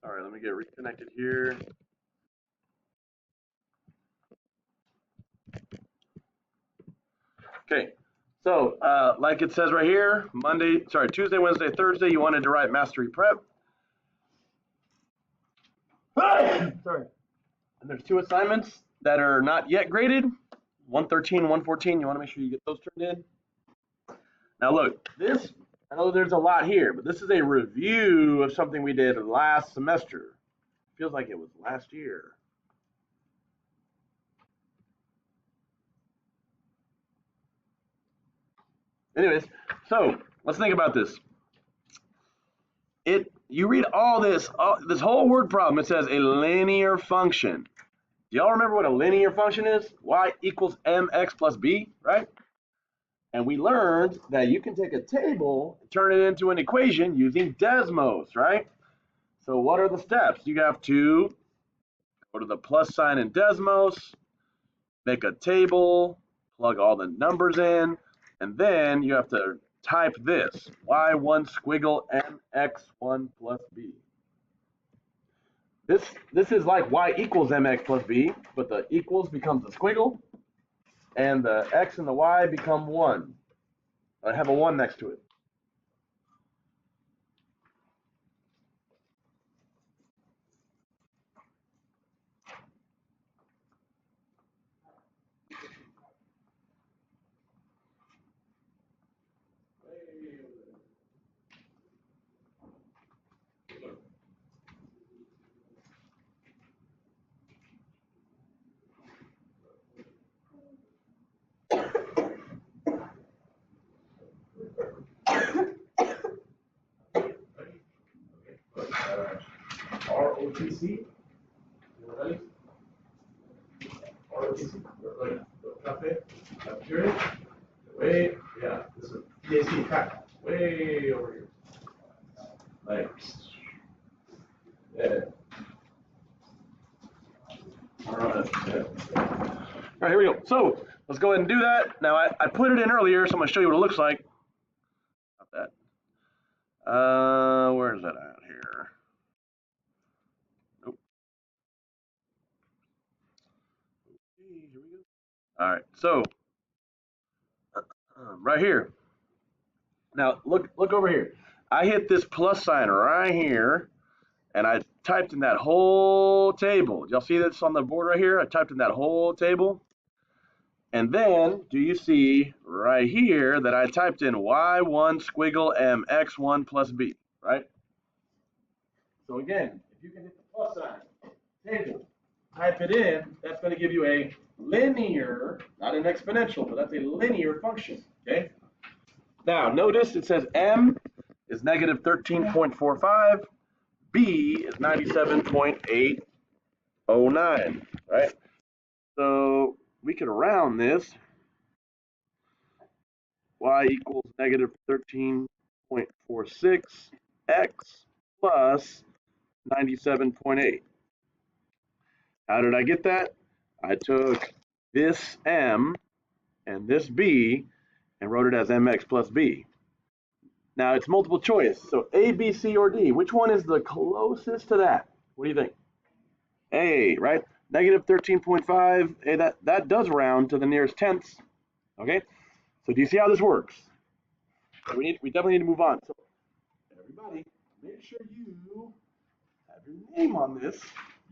Sorry, let me get reconnected here. Okay, so like it says right here, Tuesday, Wednesday, Thursday, you wanted to write mastery prep. Sorry. And there's 2 assignments that are not yet graded, 113, 114. You want to make sure you get those turned in. Now look, this, I know there's a lot here, but this is a review of something we did last semester. Feels like it was last year. Anyways, so let's think about this. You read all this whole word problem. It says a linear function. Do y'all remember what a linear function is? Y equals mx plus b, right? And we learned that you can take a table and turn it into an equation using Desmos, right? So what are the steps? You have to go to the plus sign in Desmos, make a table, plug all the numbers in, and then you have to type this, y1 squiggle mx1 plus b. This is like y equals mx plus b, but the equals becomes a squiggle, and the x and the y become 1. I have a 1 next to it. ROTC. Ready? ROTC. Like cafe. Cafeteria. Way, yeah. This is PAC. Cat. Way over here. Like, yeah. All right, here we go. So let's go ahead and do that. Now I put it in earlier, so I'm gonna show you what it looks like. Not that. Where is that at here? Nope. Okay, here we go. All right, so right here. Now look over here. I hit this plus sign right here, and I typed in that whole table. Y'all see this on the board right here? I typed in that whole table. And then, do you see right here that I typed in y1 squiggle mx1 plus b, right? So again, if you can hit the plus sign, table, type it in, that's going to give you a linear, not an exponential, but that's a linear function, okay? Now, notice it says m is negative 13.45, b is 97.809, right? So we can round this. Y equals negative 13.46 x plus 97.8. How did I get that? I took this m and this b and wrote it as mx plus b. Now it's multiple choice, so A, B, C, or D. Which one is the closest to that? What do you think? A, right? Negative 13.5, hey, that does round to the nearest tenths, okay? So do you see how this works? We definitely need to move on. So everybody, make sure you have your name on this.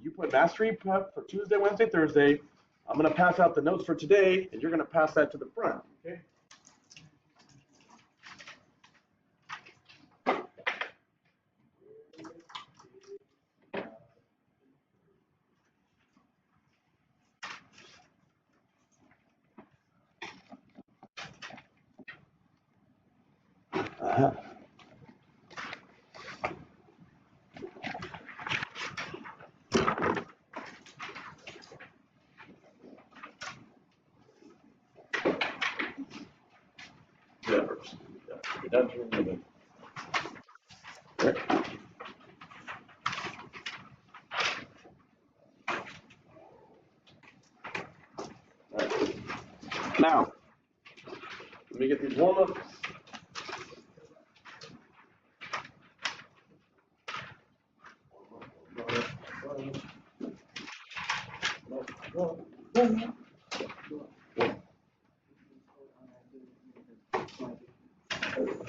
You put mastery prep for Tuesday, Wednesday, Thursday. I'm going to pass out the notes for today, and you're going to pass that to the front, okay? Uh-huh. Yeah, first. Yeah. That's really good. Right. Now, let me get these warm-ups. Do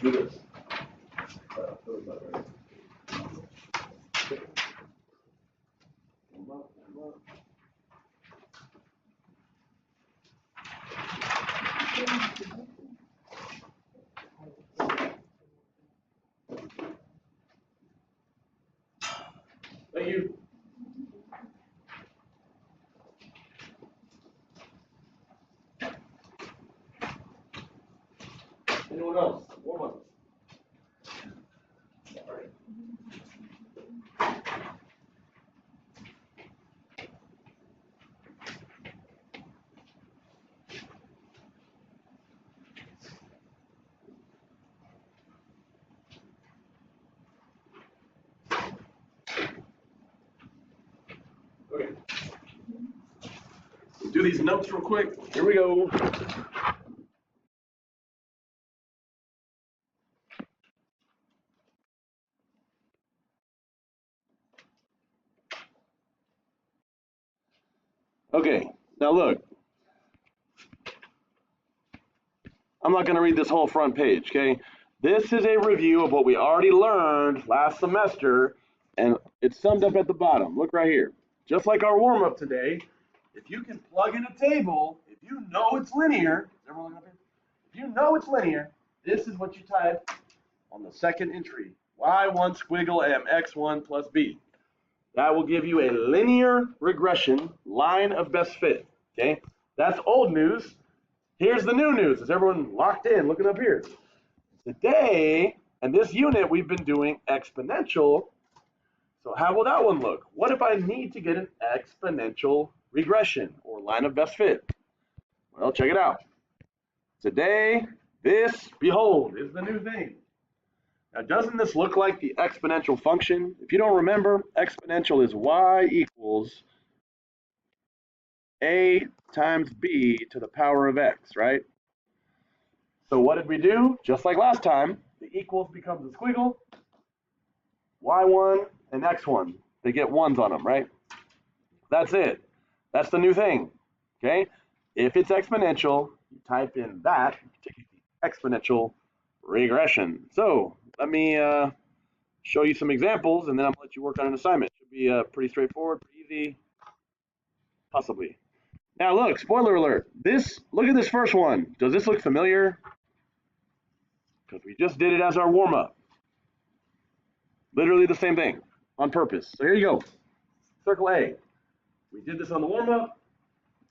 this. Thank you. Anyone else? Warm up. Okay. We'll do these notes real quick. Here we go. Okay, now look. I'm not going to read this whole front page, okay? This is a review of what we already learned last semester, and it's summed up at the bottom. Look right here. Just like our warm-up today, if you can plug in a table, if you know it's linear, is everyone looking up here? If you know it's linear, this is what you type on the second entry. Y1 squiggle M x1 plus B. That will give you a linear regression line of best fit, okay? That's old news. Here's the new news. Is everyone locked in? Looking up here. Today, and this unit, we've been doing exponential. So how will that one look? What if I need to get an exponential regression or line of best fit? Well, check it out. Today, this, behold, is the new thing. Now, doesn't this look like the exponential function? If you don't remember, exponential is y equals a times b to the power of x, right? So what did we do? Just like last time, the equals becomes a squiggle, y1 and x1. They get ones on them, right? That's it. That's the new thing, okay? If it's exponential, you type in that to get the exponential regression. So let me show you some examples, and then I'm going to let you work on an assignment. Should be pretty straightforward, pretty easy, possibly. Now look, spoiler alert. Look at this first one. Does this look familiar? Because we just did it as our warm-up. Literally the same thing on purpose. So here you go. Circle A. We did this on the warm-up.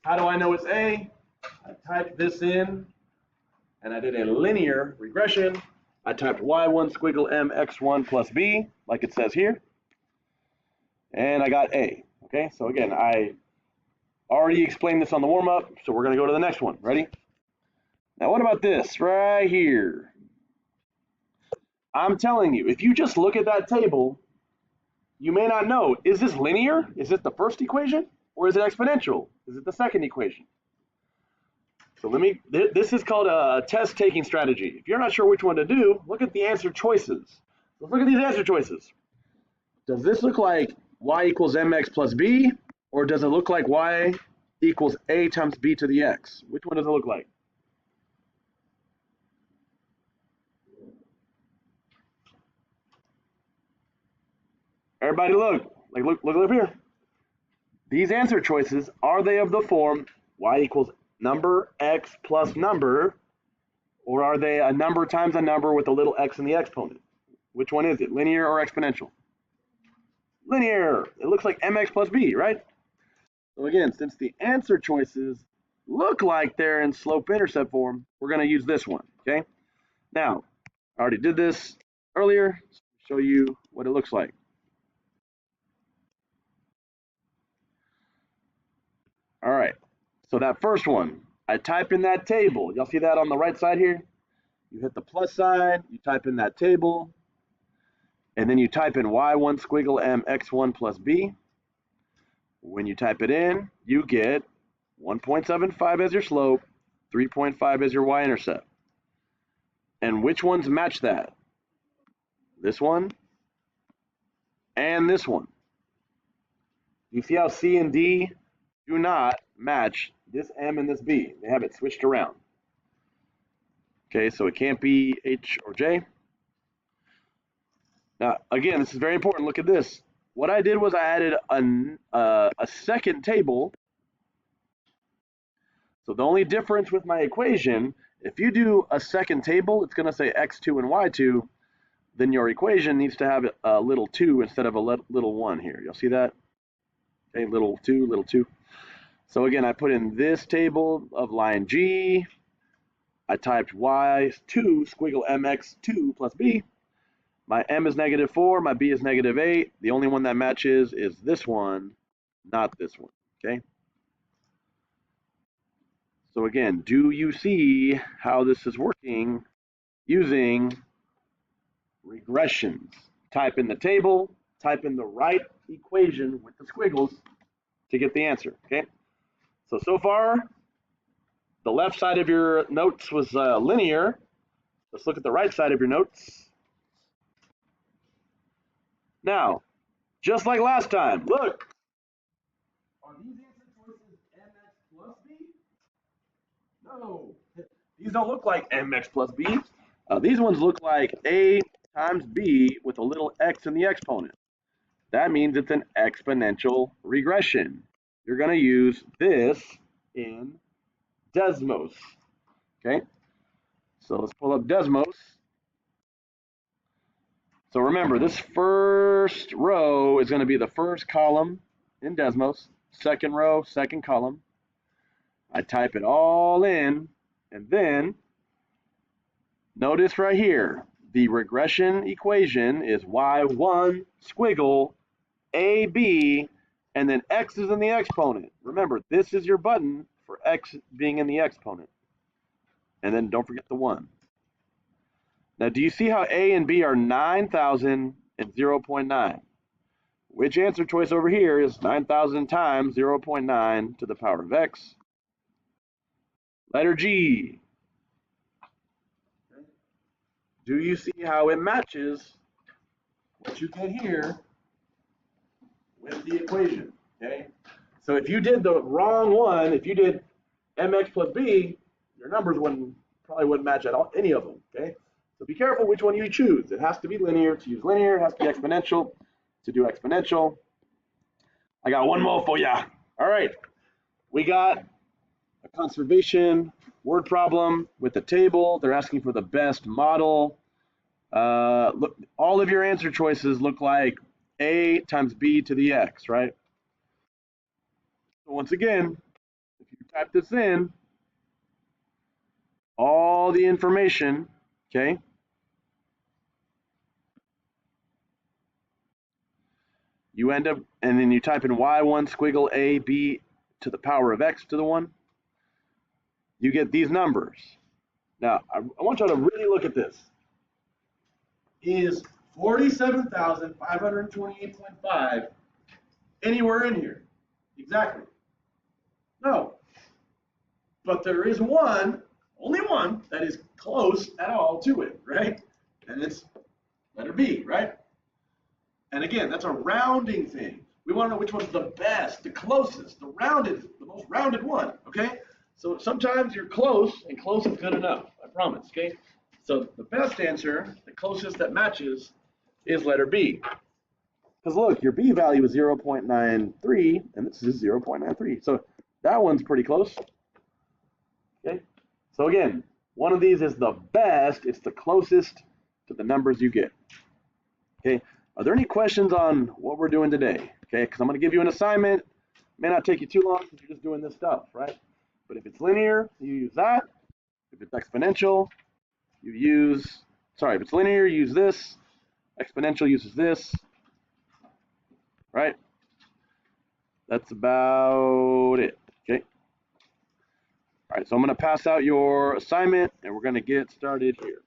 How do I know it's A? I typed this in, and I did a linear regression. I typed y1 squiggle m x1 plus b, like it says here, and I got A. Okay, so again, I already explained this on the warm-up, so we're going to go to the next one. Ready? Now what about this right here? I'm telling you, if you just look at that table, you may not know, is this linear? Is it the first equation? Or is it exponential? Is it the second equation? So this is called a test-taking strategy. If you're not sure which one to do, look at the answer choices. Let's look at these answer choices. Does this look like y equals mx plus b? Or does it look like y equals a times b to the x? Which one does it look like? Everybody look up here. These answer choices, are they of the form y equals number x plus number, or are they a number times a number with a little x in the exponent? Which one is it, linear or exponential? Linear. It looks like mx plus b, right? So again, since the answer choices look like they're in slope-intercept form, we're going to use this one, okay? Now, I already did this earlier. So show you what it looks like. All right, so that first one, I type in that table. Y'all see that on the right side here? You hit the plus sign, you type in that table, and then you type in y1 squiggle m x1 plus b. When you type it in, you get 1.75 as your slope, 3.5 as your y-intercept. And which ones match that? This one and this one. You see how C and D do not match this M and this B. They have it switched around. Okay, so it can't be H or J. Now, again, this is very important. Look at this. What I did was I added a second table. So the only difference with my equation, if you do a second table, it's going to say x2 and y2, then your equation needs to have a little 2 instead of a little 1 here. You'll see that? Okay, little 2, little 2. So again, I put in this table of line G. I typed y2 squiggle mx2 plus b. My m is -4, my b is -8. The only one that matches is this one, not this one, okay? So again, do you see how this is working using regressions? Type in the table, type in the right equation with the squiggles to get the answer, okay? So far, the left side of your notes was linear. Let's look at the right side of your notes. Now, just like last time, look. Are these answer choices mx plus b? No. These don't look like mx plus b. These ones look like a times b with a little x in the exponent. That means it's an exponential regression. You're going to use this in Desmos. Okay? So let's pull up Desmos. So remember, this first row is going to be the first column in Desmos. Second row, second column. I type it all in, and then notice right here, the regression equation is y1 squiggle AB, and then x is in the exponent. Remember, this is your button for x being in the exponent. And then don't forget the 1. Now, do you see how A and B are 9,000 and 0.9? Which answer choice over here is 9,000 times 0.9 to the power of x? Letter G. Do you see how it matches what you get here with the equation? Okay. So if you did the wrong one, if you did mx plus b, your numbers probably wouldn't match at all, any of them. Okay. So be careful which one you choose. It has to be linear to use linear. It has to be exponential to do exponential. I got one more for ya. All right. We got a conservation word problem with a table. They're asking for the best model. Look, all of your answer choices look like a times b to the x, right? So once again, if you type this in, all the information, okay, you end up, and then you type in y1 squiggle a b to the power of x to the 1, you get these numbers. Now, I want y'all to really look at this. Is 47,528.5 anywhere in here? Exactly. No. But there is one, only one, that is close at all to it, right? And it's letter B, right? And again, that's a rounding thing. We want to know which one's the best, the closest, the most rounded one, okay? So sometimes you're close, and close is good enough, I promise, okay? So the best answer, the closest that matches, is letter B. Because look, your B value is 0.93, and this is 0.93. So that one's pretty close. Okay. So again, one of these is the best. It's the closest to the numbers you get. Okay. Are there any questions on what we're doing today? Okay, because I'm going to give you an assignment. It may not take you too long because you're just doing this stuff, right? But if it's linear, you use that. If it's exponential, you use, if it's linear, you use this. Exponential uses this, right? That's about it, okay? All right, so I'm going to pass out your assignment, and we're going to get started here.